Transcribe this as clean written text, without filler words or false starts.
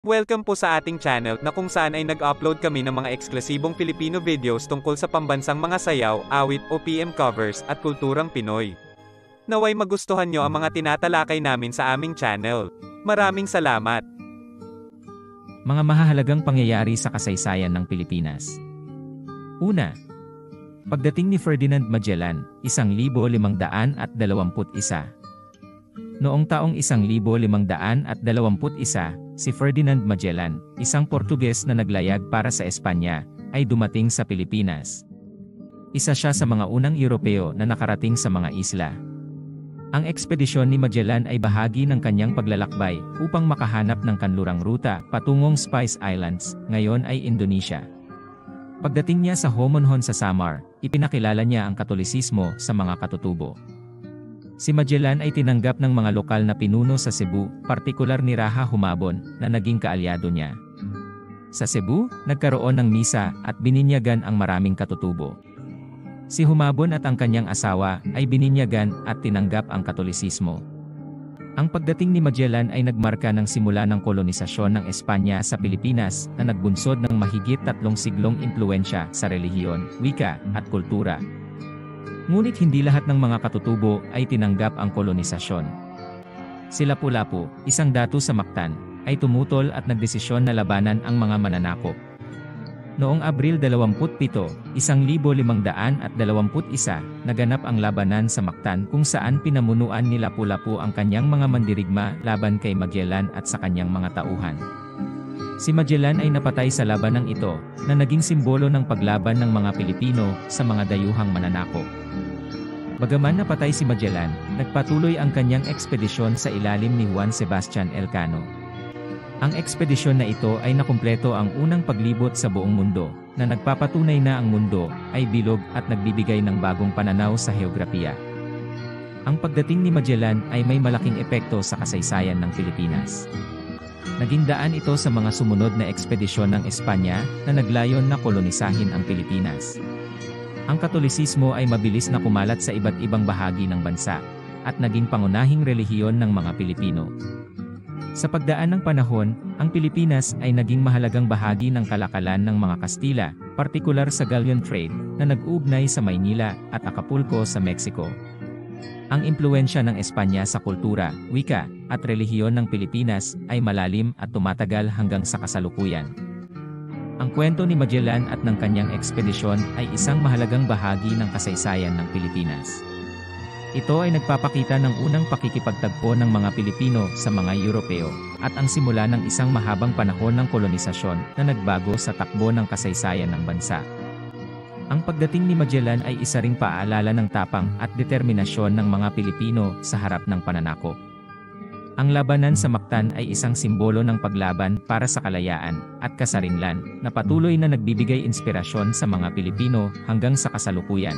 Welcome po sa ating channel na kung saan ay nag-upload kami ng mga eksklusibong Filipino videos tungkol sa pambansang mga sayaw, awit, OPM covers, at kulturang Pinoy. Naway magustuhan nyo ang mga tinatalakay namin sa aming channel. Maraming salamat! Mga mahahalagang pangyayari sa kasaysayan ng Pilipinas. Una, pagdating ni Ferdinand Magellan, 1521. Noong taong 1521, si Ferdinand Magellan, isang Portuges na naglayag para sa Espanya, ay dumating sa Pilipinas. Isa siya sa mga unang Europeo na nakarating sa mga isla. Ang ekspedisyon ni Magellan ay bahagi ng kanyang paglalakbay upang makahanap ng kanlurang ruta patungong Spice Islands, ngayon ay Indonesia. Pagdating niya sa Homonhon sa Samar, ipinakilala niya ang Katolisismo sa mga katutubo. Si Magellan ay tinanggap ng mga lokal na pinuno sa Cebu, partikular ni Raja Humabon, na naging kaalyado niya. Sa Cebu, nagkaroon ng misa at bininyagan ang maraming katutubo. Si Humabon at ang kanyang asawa ay bininyagan at tinanggap ang Katolisismo. Ang pagdating ni Magellan ay nagmarka ng simula ng kolonisasyon ng Espanya sa Pilipinas na nagbunsod ng mahigit 3 siglong impluwensya sa relihiyon, wika, at kultura. Ngunit hindi lahat ng mga katutubo ay tinanggap ang kolonisasyon. Si Lapu-Lapu, isang datu sa Mactan, ay tumutol at nagdesisyon na labanan ang mga mananakop. Noong Abril 27, 1521, naganap ang labanan sa Mactan kung saan pinamunuan ni Lapu-Lapu ang kanyang mga mandirigma laban kay Magellan at sa kanyang mga tauhan. Si Magellan ay napatay sa labanang ito, na naging simbolo ng paglaban ng mga Pilipino sa mga dayuhang mananakop. Bagaman napatay si Magellan, nagpatuloy ang kanyang ekspedisyon sa ilalim ni Juan Sebastian Elcano. Ang ekspedisyon na ito ay nakumpleto ang unang paglibot sa buong mundo, na nagpapatunay na ang mundo ay bilog at nagbibigay ng bagong pananaw sa heograpiya. Ang pagdating ni Magellan ay may malaking epekto sa kasaysayan ng Pilipinas. Naging daan ito sa mga sumunod na ekspedisyon ng Espanya na naglayon na kolonisahin ang Pilipinas. Ang Katolisismo ay mabilis na kumalat sa iba't ibang bahagi ng bansa, at naging pangunahing relihiyon ng mga Pilipino. Sa pagdaan ng panahon, ang Pilipinas ay naging mahalagang bahagi ng kalakalan ng mga Kastila, partikular sa galleon trade, na nag-uugnay sa Maynila at Acapulco sa Mexico. Ang impluwensya ng Espanya sa kultura, wika, at relihiyon ng Pilipinas ay malalim at tumatagal hanggang sa kasalukuyan. Ang kwento ni Magellan at ng kanyang ekspedisyon ay isang mahalagang bahagi ng kasaysayan ng Pilipinas. Ito ay nagpapakita ng unang pakikipagtagpo ng mga Pilipino sa mga Europeo, at ang simula ng isang mahabang panahon ng kolonisasyon na nagbago sa takbo ng kasaysayan ng bansa. Ang pagdating ni Magellan ay isa ring paalala ng tapang at determinasyon ng mga Pilipino sa harap ng pananakop. Ang labanan sa Mactan ay isang simbolo ng paglaban para sa kalayaan at kasarinlan na patuloy na nagbibigay inspirasyon sa mga Pilipino hanggang sa kasalukuyan.